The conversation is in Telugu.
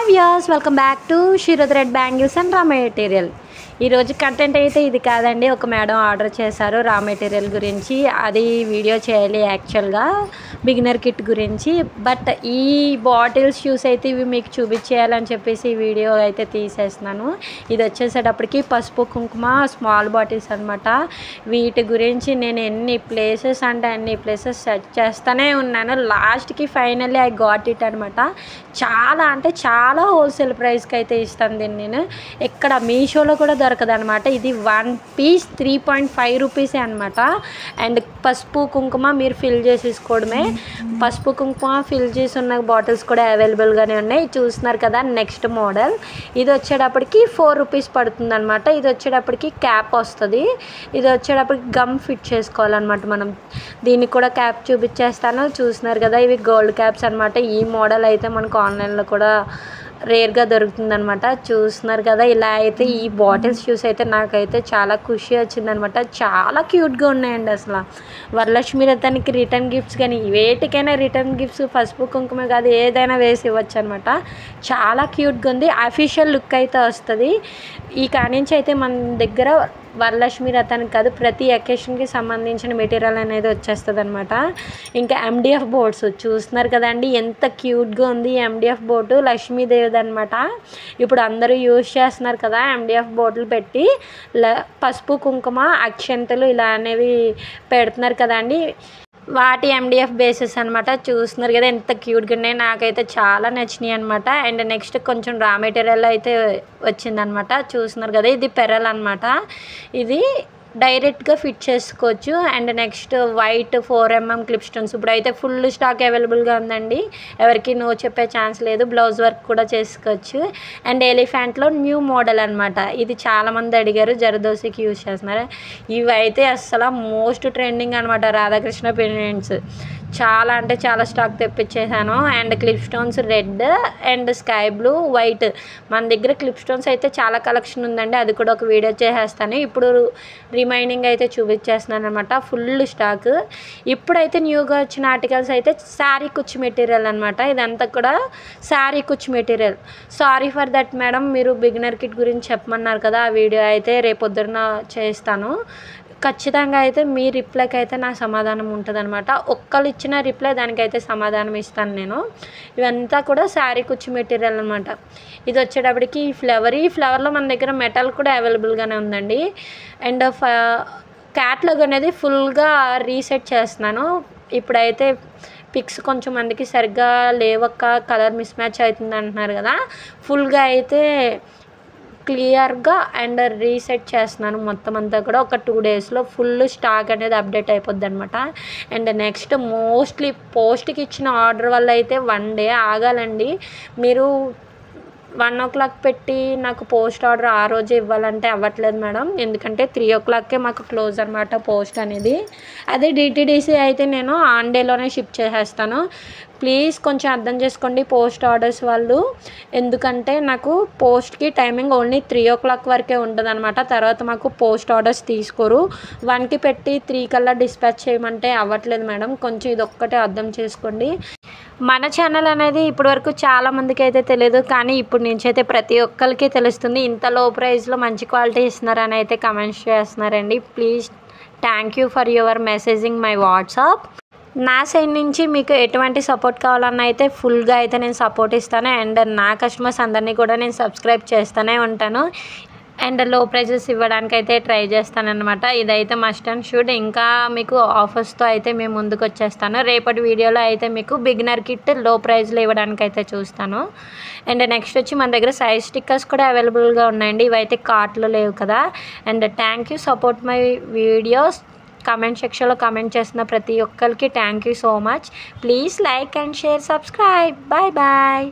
వ్యూయర్స్ వెల్కమ్ బ్యాక్ టు షీరద్ red bangles and raw material. ఈరోజు కంటెంట్ అయితే ఇది కాదండి. ఒక మేడం ఆర్డర్ చేశారు రా మెటీరియల్ గురించి. అది వీడియో చేయాలి యాక్చువల్గా బిగినర్ కిట్ గురించి. బట్ ఈ బాటిల్స్ షూస్ అయితే ఇవి మీకు చూపించేయాలని చెప్పేసి ఈ వీడియో అయితే తీసేస్తున్నాను. ఇది వచ్చేసేటప్పటికి పసుపు కుంకుమ స్మాల్ బాటిల్స్ అనమాట. వీటి గురించి నేను ఎన్ని ప్లేసెస్ అంటే అన్ని ప్లేసెస్ సెర్చ్ చేస్తూనే ఉన్నాను. లాస్ట్కి ఫైనల్లీ ఐ గాట్ ఇట్ అనమాట. చాలా అంటే చాలా హోల్సేల్ ప్రైస్కి అయితే ఇస్తాను దీన్ని నేను. ఎక్కడ మీషోలో కూడా దొరకదు అనమాట. ఇది 1 పీస్ 3.5 రూపీసే అనమాట. అండ్ పసుపు కుంకుమ మీరు ఫిల్ చేసేసుకోవడమే. పసుపు కుంకుమ ఫిల్ చేసి ఉన్న బాటిల్స్ కూడా అవైలబుల్గానే ఉన్నాయి. చూస్తున్నారు కదా నెక్స్ట్ మోడల్. ఇది వచ్చేటప్పటికి 4 రూపీస్ పడుతుంది అనమాట. ఇది వచ్చేటప్పటికి క్యాప్ వస్తుంది. ఇది వచ్చేటప్పటికి గమ్ ఫిట్ చేసుకోవాలన్నమాట మనం. దీనికి కూడా క్యాప్ చూపించేస్తాను. చూస్తున్నారు కదా ఇవి గోల్డ్ క్యాప్స్ అనమాట. ఈ మోడల్ అయితే మనకు ఆన్లైన్లో కూడా రేర్గా దొరుకుతుంది అనమాట. చూస్తున్నారు కదా ఇలా అయితే ఈ బాటిల్స్ షూస్ అయితే నాకైతే చాలా ఖుషి వచ్చిందనమాట. చాలా క్యూట్గా ఉన్నాయండి. అసలు వరలక్ష్మి వ్రతానికి రిటర్న్ గిఫ్ట్స్ కానీ వేటికైనా రిటర్న్ గిఫ్ట్స్ పసుపు కుంకుమ కాదు ఏదైనా వేసి ఇవ్వచ్చు అనమాట. చాలా క్యూట్గా ఉంది. అఫీషియల్ లుక్ అయితే వస్తుంది. ఈ కానించి అయితే మన దగ్గర వరలక్ష్మి వ్రతానికి కాదు ప్రతి అకేషన్కి సంబంధించిన మెటీరియల్ అనేది వచ్చేస్తుంది అనమాట. ఇంకా MDF బోర్డ్స్ చూస్తున్నారు కదండి ఎంత క్యూట్గా ఉంది. MDF బోర్డు లక్ష్మీదేవిది అనమాట. ఇప్పుడు అందరూ యూజ్ చేస్తున్నారు కదా MDF బోర్డులు పెట్టి పసుపు కుంకుమ అక్షంతలు ఇలా అనేవి పెడుతున్నారు కదండి. వాటి MDF బేసెస్ అనమాట. చూస్తున్నారు కదా ఎంత క్యూట్గా ఉన్నాయి. నాకైతే చాలా నచ్చినాయి అనమాట. అండ్ నెక్స్ట్ కొంచెం రా మెటీరియల్ అయితే వచ్చిందనమాట. చూస్తున్నారు కదా ఇది పెరల్ అనమాట. ఇది డైరెక్ట్గా ఫిట్ చేసుకోవచ్చు. And next white 4mm clip stones ఇప్పుడైతే ఫుల్ స్టాక్ అవైలబుల్గా ఉందండి. ఎవరికి నో చెప్పే ఛాన్స్ లేదు. బ్లౌజ్ వర్క్ కూడా చేసుకోవచ్చు. అండ్ ఎలిఫెంట్లో న్యూ మోడల్ అనమాట. ఇది చాలామంది అడిగారు. జరదోసికి యూజ్ చేస్తున్నారు. ఇవి అయితే అసలు మోస్ట్ ట్రెండింగ్ అనమాట. రాధాకృష్ణ పెండెంట్స్ చాలా అంటే చాలా స్టాక్ తెప్పించేసాను. And clip stones red and sky blue white. మన దగ్గర క్లిప్ స్టోన్స్ అయితే చాలా కలెక్షన్ ఉందండి. అది కూడా ఒక వీడియో చేసేస్తాను. ఇప్పుడు రిమైనింగ్ అయితే చూపించేస్తున్నాను అనమాట. Full stock. ఇప్పుడైతే న్యూగా వచ్చిన ఆర్టికల్స్ అయితే శారీ కుచ్చు మెటీరియల్ అనమాట. ఇదంతా కూడా శారీ కుచ్చు material. Sorry for that madam మీరు బిగినర్ కిట్ గురించి చెప్పమన్నారు కదా. ఆ వీడియో అయితే రేపొద్దున చేస్తాను. ఖచ్చితంగా అయితే మీ రిప్లైకి అయితే నా సమాధానం ఉంటుంది అనమాట. ఒక్కరు ఇచ్చిన రిప్లై దానికైతే సమాధానం ఇస్తాను నేను. ఇవంతా కూడా శారీ కుచ్చు మెటీరియల్ అనమాట. ఇది వచ్చేటప్పటికి ఈ ఫ్లవర్లో మన దగ్గర మెటల్ కూడా అవైలబుల్గానే ఉందండి. అండ్ క్యాట్లాగ్ అనేది ఫుల్గా రీసెట్ చేస్తున్నాను. ఇప్పుడైతే పిక్స్ కొంచెం మందికి సరిగ్గా లేవక్క కలర్ మిస్ మ్యాచ్ అవుతుంది అంటున్నారు కదా. ఫుల్గా అయితే క్లియర్గా అండ్ రీసెట్ చేస్తున్నాను మొత్తం అంతా కూడా. ఒక 2 డేస్లో ఫుల్ స్టాక్ అనేది అప్డేట్ అయిపోద్ది అనమాట. అండ్ నెక్స్ట్ మోస్ట్లీ పోస్ట్కి ఇచ్చిన ఆర్డర్ వల్ల అయితే 1 డే ఆగాలండి. మీరు 1 o'clock పెట్టి నాకు పోస్ట్ ఆర్డర్ ఆ రోజే ఇవ్వాలంటే అవ్వట్లేదు మేడం. ఎందుకంటే 3 o'clockకే మాకు క్లోజ్ అనమాట పోస్ట్ అనేది. అదే DTDC అయితే నేను ఆన్ డేలోనే షిప్ చేసేస్తాను. ప్లీజ్ కొంచెం అర్థం చేసుకోండి పోస్ట్ ఆర్డర్స్ వాళ్ళు. ఎందుకంటే నాకు పోస్ట్కి టైమింగ్ ఓన్లీ 3 o'clock వరకే ఉంటుంది అనమాట. తర్వాత మాకు పోస్ట్ ఆర్డర్స్ తీసుకోరు. 1కి పెట్టి 3 కల్లా డిస్పాచ్ చేయమంటే అవ్వట్లేదు మేడం. కొంచెం ఇది ఒక్కటే అర్థం చేసుకోండి. మన ఛానల్ అనేది ఇప్పటివరకు చాలామందికి అయితే తెలియదు. కానీ ఇప్పుడు నుంచి అయితే ప్రతి ఒక్కరికి తెలుస్తుంది. ఇంత లో ప్రైస్లో మంచి క్వాలిటీ ఇస్తున్నారని అయితే కమెంట్స్ చేస్తున్నారండి. Please thank you for your messaging my WhatsApp. నా సైడ్ నుంచి మీకు ఎటువంటి సపోర్ట్ కావాలన్నా అయితే ఫుల్గా అయితే నేను సపోర్ట్ ఇస్తాను. అండ్ నా కస్టమర్స్ అందరినీ కూడా నేను సబ్స్క్రైబ్ చేస్తూనే ఉంటాను. అండ్ లో ప్రైజెస్ ఇవ్వడానికి అయితే ట్రై చేస్తానన్నమాట. ఇదైతే మస్ట్ అండ్ షుడ్. ఇంకా మీకు ఆఫర్స్తో అయితే మేము ముందుకు వచ్చేస్తాను. రేపటి వీడియోలో అయితే మీకు బిగినర్ కిట్ లో ప్రైజ్లో ఇవ్వడానికి అయితే చూస్తాను. అండ్ నెక్స్ట్ వచ్చి మన దగ్గర సైజ్ స్టిక్కర్స్ కూడా అవైలబుల్గా ఉన్నాయండి. ఇవైతే కార్ట్లో లేవు కదా. And thank you support my videos. Comment సెక్షన్లో కామెంట్ చేసిన ప్రతి ఒక్కరికి thank you so much. Please like and share subscribe. Bye bye.